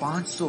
500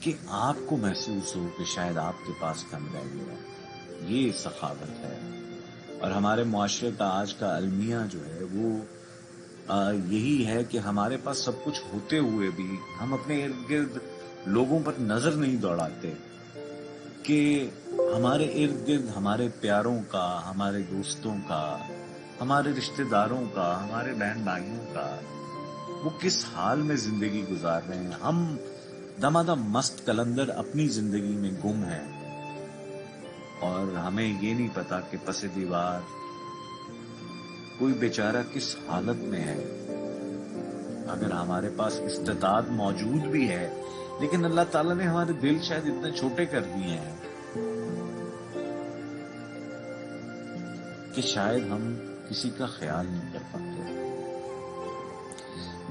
کہ آپ کو محسوس ہو کہ شاید آپ کے پاس کم رہ گیا. یہ سخاوت ہے. اور ہمارے معاشرے کا آج کا المیہ جو ہے وہ یہی ہے کہ ہمارے پاس سب کچھ ہوتے ہوئے بھی ہم اپنے ارد گرد لوگوں پر نظر نہیں دوڑاتے کہ ہمارے ارد گرد ہمارے پیاروں کا، ہمارے دوستوں کا، ہمارے رشتہ داروں کا، ہمارے بہن بھائیوں کا وہ کس حال میں زندگی گزار رہے ہیں. ہم دمادم مست کلندر اپنی زندگی میں گم ہیں اور ہمیں یہ نہیں پتا کہ پس دیوار کوئی بیچارہ کس حالت میں ہے. اگر ہمارے پاس استطاعت موجود بھی ہے لیکن اللہ تعالیٰ نے ہمارے دل شاید اتنے چھوٹے کر دیے ہیں کہ شاید ہم کسی کا خیال نہیں کر پاتے.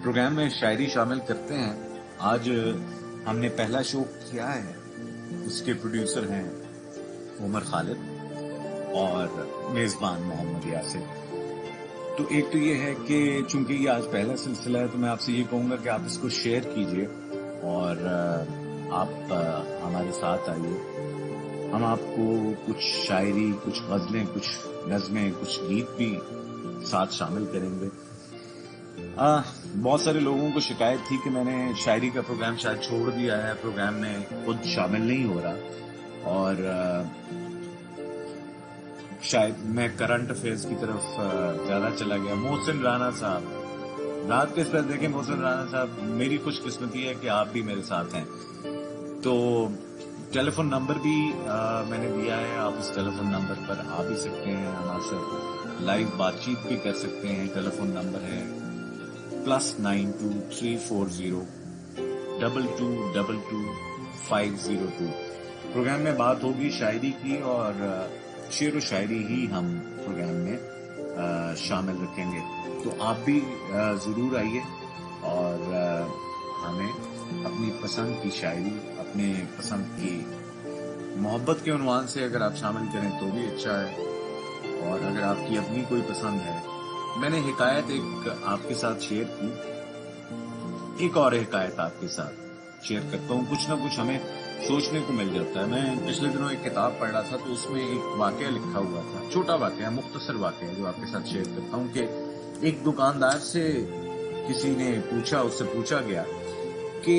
پروگرام میں شاعری شامل کرتے ہیں. آج ہم نے پہلا شو کیا ہے. اس کے پروڈیوسر ہیں عمر خالد اور میزبان محمد یاسر. تو ایک تو یہ ہے کہ چونکہ یہ آج پہلا سلسلہ ہے تو میں آپ سے یہ کہوں گا کہ آپ اس کو شیئر کیجئے اور آپ ہمارے ساتھ آئیے. ہم آپ کو کچھ شاعری، کچھ غزلیں، کچھ نظمیں، کچھ گیت بھی ساتھ شامل کریں گے. بہت سارے لوگوں کو شکایت تھی کہ میں نے شاعری کا پروگرام شاید چھوڑ دیا ہے، پروگرام میں خود شامل نہیں ہو رہا اور شاید میں کرنٹ افیئرز کی طرف زیادہ چلا گیا. محسن رانا صاحب، رات کے اس پر دیکھیں محسن رانا صاحب، میری خوش قسمتی ہے کہ آپ بھی میرے ساتھ ہیں. تو ٹیلی فون نمبر بھی میں نے دیا ہے، آپ اس ٹیلی فون نمبر پر آ بھی سکتے ہیں، ہمارے ساتھ لائیو بات چیت بھی کر سکتے ہیں. ٹیلی فون نمبر ہے +92 340 2222 502. پروگرام میں بات ہوگی شاعری کی اور شعر و شاعری ہی ہم پروگرام میں شامل رکھیں گے. تو آپ بھی ضرور آئیے اور ہمیں اپنی پسند کی شاعری، اپنے پسند کی محبت کے عنوان سے اگر آپ شامل کریں تو بھی اچھا ہے. اور اگر آپ کی اپنی کوئی پسند ہے، میں نے حکایت ایک آپ کے ساتھ شیئر کی، ایک اور حکایت آپ کے ساتھ شیئر کرتا ہوں. کچھ نہ کچھ ہمیں سوچنے کو مل جاتا ہے. میں پچھلے دنوں ایک کتاب پڑھ رہا تھا تو اس میں ایک واقعہ لکھا ہوا تھا، چھوٹا واقعہ، مختصر واقعہ جو آپ کے ساتھ شیئر کرتا ہوں کہ ایک دکاندار سے کسی نے پوچھا، اس سے پوچھا گیا کہ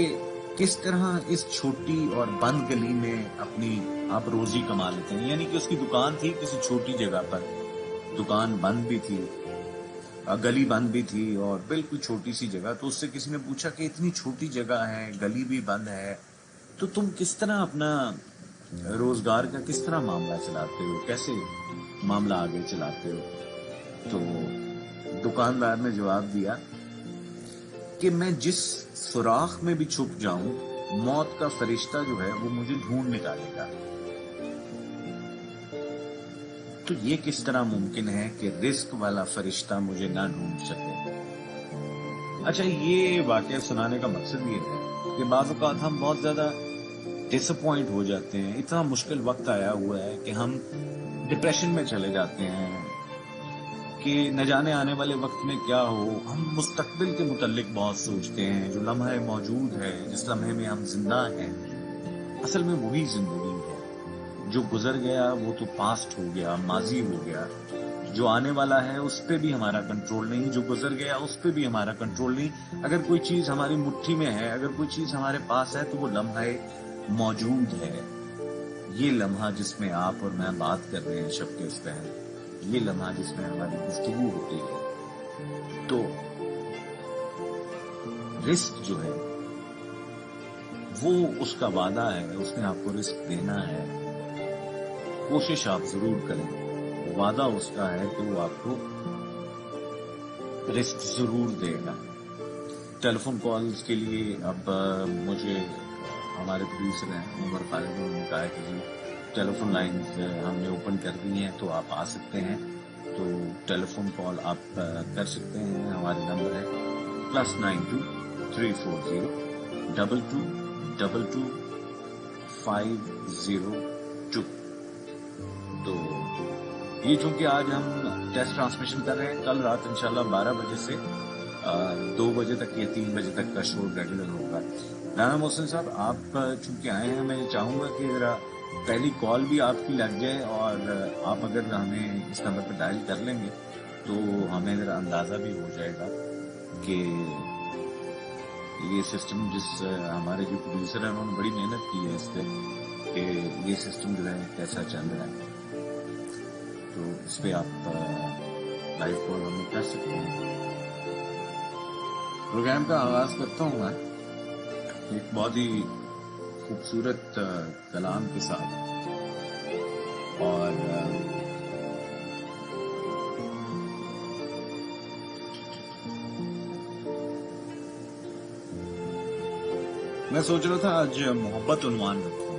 کس طرح اس چھوٹی اور بند گلی میں اپنی آپ روزی کما لیتے ہیں. یعنی کہ اس کی دکان تھی کسی چھوٹی جگہ پر، دکان بند بھی تھی، گلی بند بھی تھی اور بالکل چھوٹی سی جگہ. تو اس سے کسی نے پوچھا کہ اتنی چھوٹی جگہ ہے، گلی بھی بند ہے، تو تم کس طرح اپنا روزگار کا کس طرح معاملہ چلاتے ہو، کیسے معاملہ آگے چلاتے ہو؟ تو دکاندار نے جواب دیا کہ میں جس سوراخ میں بھی چھپ جاؤں، موت کا فرشتہ جو ہے وہ مجھے ڈھونڈ نکالے گا. تو یہ کس طرح ممکن ہے کہ رزق والا فرشتہ مجھے نہ ڈھونڈ سکے؟ اچھا، یہ واقعہ سنانے کا مقصد یہ ہے کہ بعض اوقات ہم بہت زیادہ ڈس اپوائنٹ ہو جاتے ہیں. اتنا مشکل وقت آیا ہوا ہے کہ ہم ڈپریشن میں چلے جاتے ہیں کہ نہ جانے آنے والے وقت میں کیا ہو. ہم مستقبل کے متعلق بہت سوچتے ہیں. جو لمحہ موجود ہے، جس لمحے میں ہم زندہ ہیں، اصل میں وہی زندگی ہے. جو گزر گیا وہ تو پاسٹ ہو گیا، ماضی ہو گیا. جو آنے والا ہے اس پہ بھی ہمارا کنٹرول نہیں، جو گزر گیا اس پہ بھی ہمارا کنٹرول نہیں. اگر کوئی چیز ہماری مٹھی میں ہے، اگر کوئی چیز ہمارے پاس ہے تو وہ لمحہ موجود ہے. یہ لمحہ جس میں آپ اور میں بات کر رہے ہیں شب کے اس پہر، یہ لمحہ جس میں ہماری گفتگو ہوتی ہے. تو رزق جو ہے وہ اس کا وعدہ ہے، اس نے آپ کو رزق دینا ہے. کوشش آپ ضرور کریں. وعدہ اس کا ہے کہ وہ آپ کو رزق ضرور دے گا. ٹیلی فون کالز کے لیے اب مجھے ہمارے پروڈیوسر ہیں عمر خالد نے کہا کہ جی ٹیلی فون لائنز ہم نے اوپن کر دی ہیں تو آپ آ سکتے ہیں. تو ٹیلی فون کال آپ کر سکتے ہیں. ہمارے نمبر ہے +92 340 2222 502. تو یہ چونکہ آج ہم ٹیسٹ ٹرانسمیشن کر رہے ہیں، کل رات انشاءاللہ 12 بجے سے 2 بجے تک یا 3 بجے تک کا شو ریگولر ہوگا. رانا محسن صاحب آپ چونکہ آئے ہیں، میں چاہوں گا کہ ذرا پہلی کال بھی آپ کی لگ جائے، اور آپ اگر ہمیں اس نمبر پہ ڈائل کر لیں گے تو ہمیں ذرا اندازہ بھی ہو جائے گا کہ یہ سسٹم ہمارے جو پروڈیوسر ہیں انہوں نے بڑی محنت کی ہے اس پہ کہ یہ سسٹم جو ہے کیسا چل رہا ہے. تو اس پہ آپ لائیو کال ہمیں کر سکتے ہیں. پروگرام کا آغاز کرتا ہوں میں ایک بہت ہی خوبصورت کلام کے ساتھ، اور میں سوچ رہا تھا آج محبت عنوان رکھوں،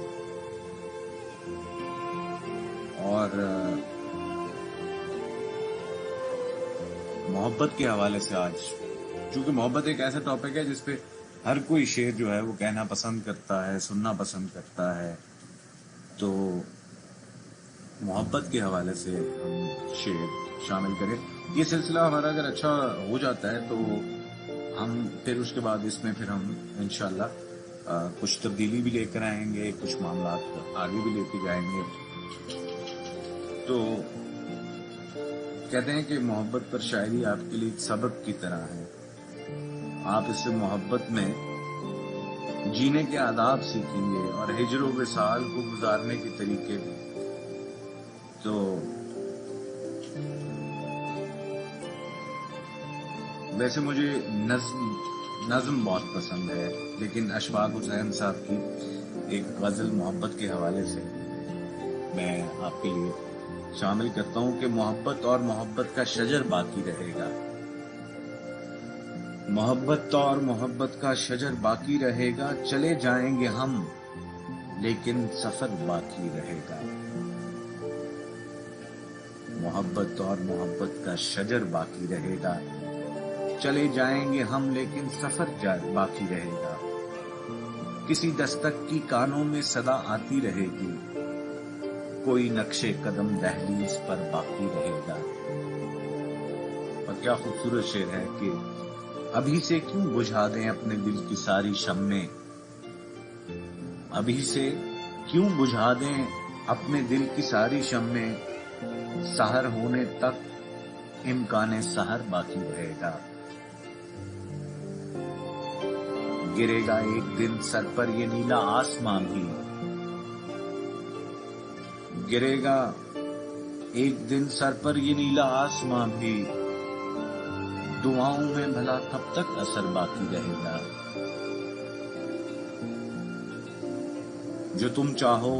اور محبت کے حوالے سے آج، چونکہ محبت ایک ایسا ٹاپک ہے جس پہ ہر کوئی شعر جو ہے وہ کہنا پسند کرتا ہے، سننا پسند کرتا ہے، تو محبت کے حوالے سے ہم شعر شامل کریں. یہ سلسلہ ہمارا اگر اچھا ہو جاتا ہے تو ہم پھر اس کے بعد اس میں پھر ہم انشاءاللہ کچھ تبدیلی بھی لے کر آئیں گے، کچھ معاملات آگے بھی لے کے جائیں گے. تو کہتے ہیں کہ محبت پر شاعری آپ کے لیے ایک سبق کی طرح ہے. آپ اس سے محبت میں جینے کے آداب سیکھیں گے اور ہجر و وصال کو گزارنے کے طریقے بھی. تو ویسے مجھے نظم بہت پسند ہے، لیکن اشفاق حسین صاحب کی ایک غزل محبت کے حوالے سے میں آپ کے لیے شامل کرتا ہوں کہ محبت اور محبت کا شجر باقی رہے گا. محبت اور محبت کا شجر باقی رہے گا، چلے جائیں گے ہم لیکن سفر باقی رہے گا. محبت اور محبت کا شجر باقی رہے گا، چلے جائیں گے ہم لیکن سفر باقی رہے گا. کسی دستک کی کانوں میں صدا آتی رہے گی، کوئی نقش قدم دہلیز پر باقی رہے گا. اور کیا خوبصورت شعر ہے کہ ابھی سے کیوں بجھا دیں اپنے دل کی ساری شمیں، ابھی سے کیوں بجھا دیں اپنے دل کی ساری شمیں، سحر ہونے تک امکان سحر باقی رہے گا. گرے گا ایک دن سر پر یہ نیلا آسمان بھی، گرے گا ایک دن سر پر یہ نیلا آسمان بھی، دعاؤں میں بھلا کب تک اثر باقی رہے گا. جو تم چاہو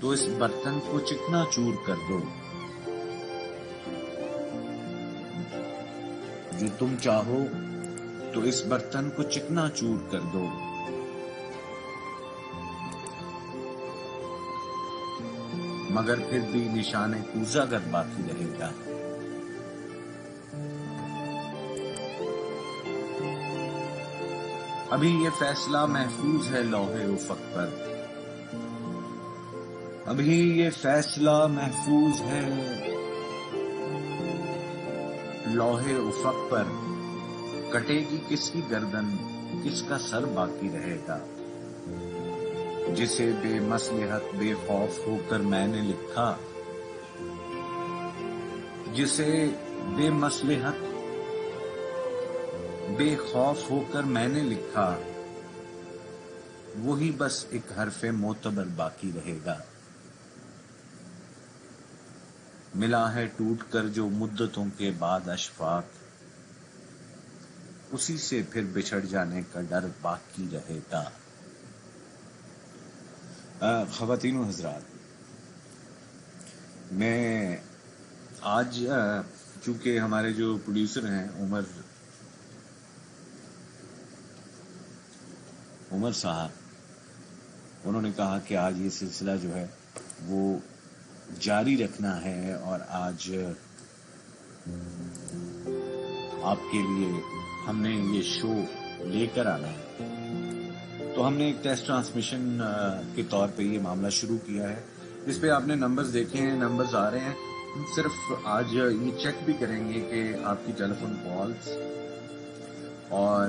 تو اس برتن کو چکنا چور کر دو، جو تم چاہو تو اس برتن کو چکنا چور کر دو، مگر پھر بھی نشان کوزہ گر باقی رہے گا. ابھی یہ فیصلہ محفوظ ہے لوح افق پر، ابھی یہ فیصلہ محفوظ ہے لوح افق پر، کٹے گی کس کی گردن کس کا سر باقی رہے گا. جسے بے مصلحت بے خوف ہو کر میں نے لکھا، جسے بے مصلحت بے خوف ہو کر میں نے لکھا، وہی بس ایک حرف معتبر باقی رہے گا. ملا ہے ٹوٹ کر جو مدتوں کے بعد اشفاق، اسی سے پھر بچھڑ جانے کا ڈر باقی رہے گا. خواتین و حضرات، میں آج چونکہ ہمارے جو پروڈیوسر ہیں عمر صاحب، انہوں نے کہا کہ آج یہ سلسلہ جو ہے وہ جاری رکھنا ہے، اور آج آپ کے لیے ہم نے یہ شو لے کر آنا ہے. تو ہم نے ایک ٹیسٹ ٹرانسمیشن کے طور پہ یہ معاملہ شروع کیا ہے، جس پہ آپ نے نمبرز دیکھے ہیں، نمبرز آ رہے ہیں. ہم صرف آج یہ چیک بھی کریں گے کہ آپ کی ٹیلی فون کالز اور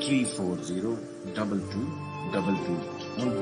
340 2222।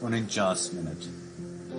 49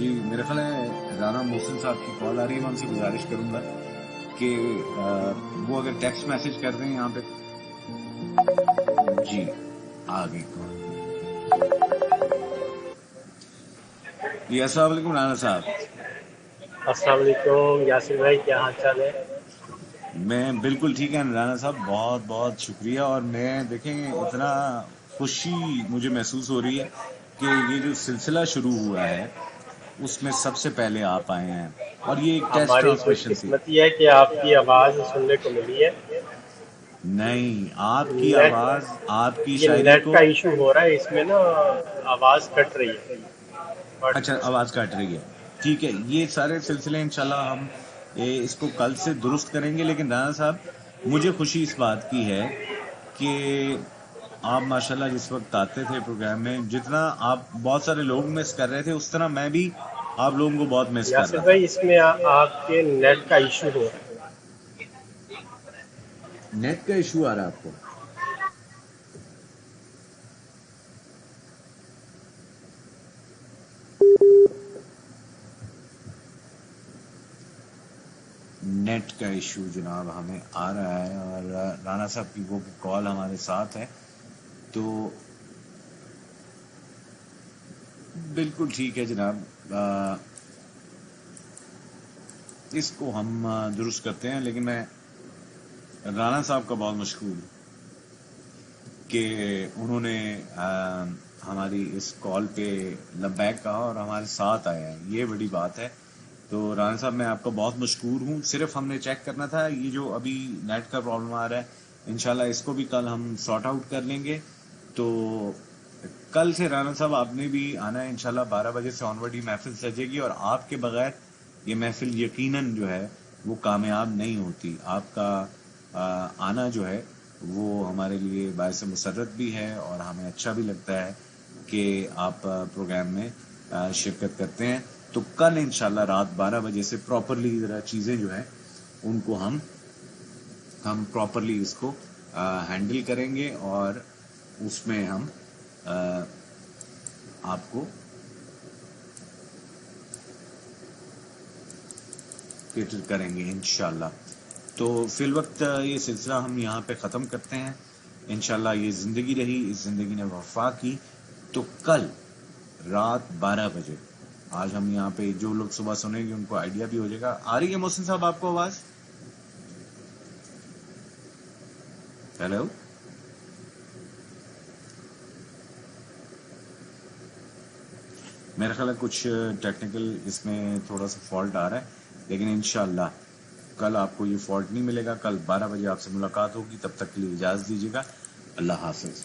جی میرا خیال ہے رانا محسن صاحب کی کال آ رہی ہے. میں ان سے گزارش کروں گا کہ وہ اگر ٹیکسٹ میسج کر دیں یہاں پہ. جی آ گئی کال. جی السلام علیکم رانا صاحب. السلام علیکم یاسر بھائی، کیا حال چال ہے؟ میں بالکل ٹھیک ہے رانا صاحب، بہت بہت شکریہ. اور میں دیکھیں اتنا خوشی مجھے محسوس ہو رہی ہے کہ یہ جو سلسلہ شروع ہوا ہے اس میں سب سے پہلے آپ آئے ہیں. اور یہ ایک ٹیسٹ ہماری خوش ٹرانسمیشن تھی. قسمتی ہے کہ آپ کی آواز سننے کو ملی ہے. نہیں، آپ کی نیٹ آواز، آپ کی یہ شاعری نیٹ کو. کا ایشو ہو رہا ہے، اس میں نا آواز کٹ رہی ہے. اچھا آواز کٹ رہی ہے، ٹھیک ہے. یہ سارے سلسلے انشاءاللہ ہم اس کو کل سے درست کریں گے. لیکن رانا صاحب مجھے خوشی اس بات کی ہے کہ آپ ماشاءاللہ جس وقت آتے تھے پروگرام میں، جتنا آپ بہت سارے لوگ مس کر رہے تھے اس طرح میں بھی آپ لوگوں کو بہت مس کر یاسر رہا تھا. بھائی، اس میں آپ کے نیٹ کا ایشو ہو رہا ہے. نیٹ کا ایشو آ رہا ہے آپ کو؟ نیٹ کا ایشو جناب ہمیں آ رہا ہے. اور رانا صاحب کی وہ کال ہمارے ساتھ ہے تو بالکل ٹھیک ہے جناب. اس کو ہم درست کرتے ہیں. لیکن میں رانا صاحب کا بہت مشکور ہوں کہ انہوں نے ہماری اس کال پہ لبیک کہا اور ہمارے ساتھ آئے ہیں. یہ بڑی بات ہے. تو رانا صاحب میں آپ کا بہت مشکور ہوں. صرف ہم نے چیک کرنا تھا یہ جو ابھی نیٹ کا پرابلم آ رہا ہے، انشاءاللہ اس کو بھی کل ہم سارٹ آؤٹ کر لیں گے. تو کل سے رانا صاحب آپ نے بھی آنا ہے انشاءاللہ. 12 بجے سے آنورڈ یہ محفل سجے گی اور آپ کے بغیر یہ محفل یقیناً جو ہے وہ کامیاب نہیں ہوتی. آپ کا آنا جو ہے وہ ہمارے لیے باعث مسرت بھی ہے اور ہمیں اچھا بھی لگتا ہے کہ آپ پروگرام میں شرکت کرتے ہیں. تو کل انشاءاللہ رات 12 بجے سے پراپرلی ذرا چیزیں جو ہیں ان کو ہم پراپرلی اس کو ہینڈل کریں گے اور اس میں ہم آپ کو کیٹر کریں گے انشاءاللہ. تو فی الوقت یہ سلسلہ ہم یہاں پہ ختم کرتے ہیں. انشاءاللہ یہ زندگی رہی، اس زندگی نے وفا کی. تو کل رات 12 بجے آج ہم یہاں پہ جو لوگ صبح سنیں گے ان کو آئیڈیا بھی ہو جائے گا. آ رہی ہے محسن صاحب آپ کو آواز؟ ہیلو. میرا خیال ہے کچھ ٹیکنیکل اس میں تھوڑا سا فالٹ آ رہا ہے، لیکن انشاءاللہ کل آپ کو یہ فالٹ نہیں ملے گا. کل 12 بجے آپ سے ملاقات ہوگی. تب تک کے لیے اجازت دیجیے گا. اللہ حافظ.